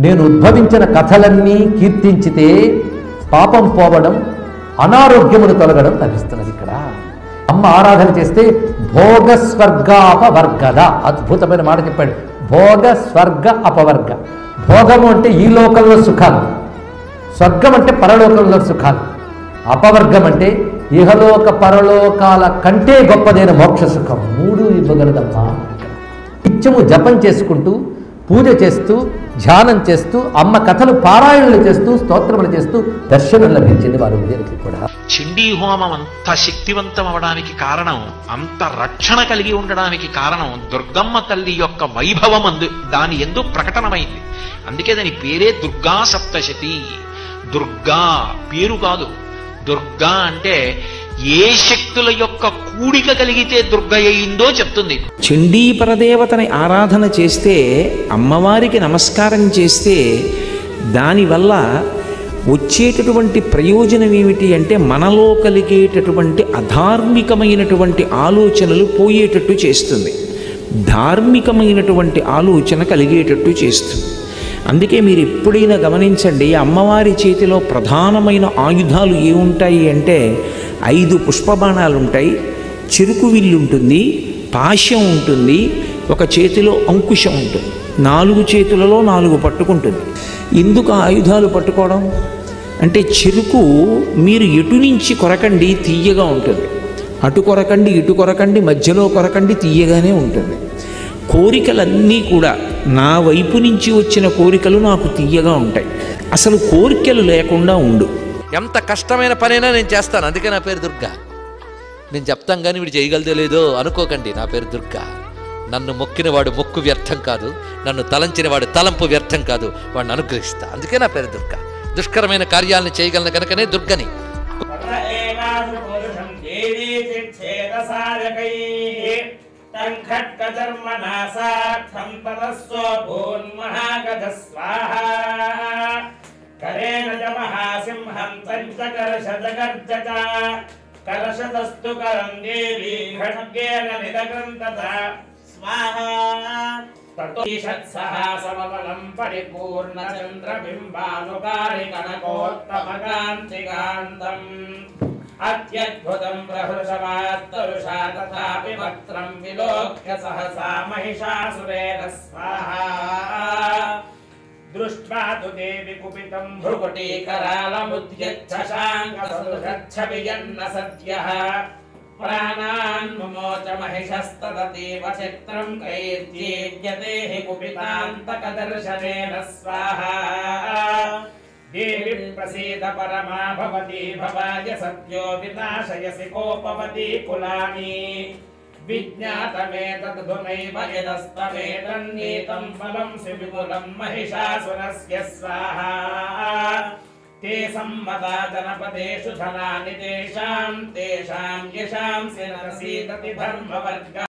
నేను ఉద్భవించిన కథలన్నీ కీర్తించితే పాపం పోవడం, అనారోగ్యమును తొలగడం లభిస్తున్నది. ఇక్కడ అమ్మ ఆరాధన చేస్తే భోగ స్వర్గాపవర్గద, అద్భుతమైన మాట చెప్పాడు. భోగ స్వర్గ అపవర్గ. భోగము అంటే ఈ లోకంలో సుఖాలు, స్వర్గం అంటే పరలోకంలో సుఖాలు, అపవర్గం అంటే ఇహలోక పరలోకాల కంటే గొప్పదైన మోక్ష సుఖం. మూడు ఇవ్వగలదమ్మా. నిత్యము జపం చేసుకుంటూ, పూజ చేస్తూ, ధ్యానం చేస్తూ, అమ్మ కథలు పారాయణలు చేస్తూ, స్తోత్రములు చేస్తూ దర్శనం లభించింది వారి ఉదయానికి కూడా. చండీ హోమం అంత శక్తివంతం అవడానికి కారణం, అంత రక్షణ కలిగి ఉండడానికి కారణం దుర్గమ్మ తల్లి యొక్క వైభవం దాని ఎందు ప్రకటనమైంది. అందుకే దాని పేరే దుర్గా సప్తశతి. దుర్గా పేరు కాదు, దుర్గా అంటే ఏ శక్తుల యొక్క కూడిక కలిగితే దుర్గ అయిందో చెప్తుంది. చండీ పరదేవతని ఆరాధన చేస్తే, అమ్మవారికి నమస్కారం చేస్తే దానివల్ల వచ్చేటటువంటి ప్రయోజనం ఏమిటి అంటే మనలో కలిగేటటువంటి అధార్మికమైనటువంటి ఆలోచనలు పోయేటట్టు చేస్తుంది, ధార్మికమైనటువంటి ఆలోచన కలిగేటట్టు చేస్తుంది. అందుకే మీరు ఎప్పుడైనా గమనించండి, అమ్మవారి చేతిలో ప్రధానమైన ఆయుధాలు ఏముంటాయి అంటే 5 పుష్పబాణాలు ఉంటాయి, చెరుకు విల్లు ఉంటుంది, పాశం ఉంటుంది, ఒక చేతిలో అంకుశం ఉంటుంది, 4 చేతులలో 4 పట్టుకుంటుంది. ఎందుకు ఆ ఆయుధాలు పట్టుకోవడం అంటే, చెరుకు మీరు ఎటు నుంచి కొరకండి తీయగా ఉంటుంది, అటు కొరకండి ఇటు కొరకండి మధ్యలో కొరకండి తీయగానే ఉంటుంది. కోరికలన్నీ కూడా నా వైపు నుంచి వచ్చిన కోరికలు నాకు తీయగా ఉంటాయి. అసలు కోరికలు లేకుండా ఉండు. ఎంత కష్టమైన పనైనా నేను చేస్తాను, అందుకే నా పేరు దుర్గా. నేను చెప్తాం కానీ వీడు చేయగలదో లేదో అనుకోకండి, నా పేరు దుర్గా. నన్ను మొక్కిన వాడు మొక్కు వ్యర్థం కాదు, నన్ను తలంచిన వాడు తలంపు వ్యర్థం కాదు, వాడిని అనుగ్రహిస్తా. అందుకే నా పేరు దుర్గా. దుష్కరమైన కార్యాలను చేయగలను కనుకనే దుర్గని. కలశతస్తు కరం దేవి ఖడ్గేన నిదగ్రంథత స్వాహా తతోషత్సహాసమబలం పరిపూర్ణ చంద్రబింబానుకారి కనకోత్తమకాంతికాంతం అత్యద్భుతం ప్రహృషవాత్తరుషా తథాపి వక్త్రం విలోక్య సహసా మహిషాసురేణ స్వాహా దృష్ట్వా తు దేవి కుపితం భ్రుకుటీకరాళముద్యచ్చశాంకసదృశచ్చవియన్న సద్యః ప్రాణాన్ ముమోచ మహిషస్తదతీవ చిత్రం కైర్జీవ్యతే హి కుపితాంతకదర్శనేన స్వాహా దేవి ప్రసీద పరమా భవతి భవాయ సత్యో వినాశయసి కోపవతి కులాని విజ్ఞాతమేతద్గుణైవ యదస్తమేతన్నీతం ఫలం సువిపులం మహిషాసురస్య స్వాహా తే సమ్మతా జనపదేషు ధనాని తేషాం యశాంసి నరసీదతి ధర్మవర్గ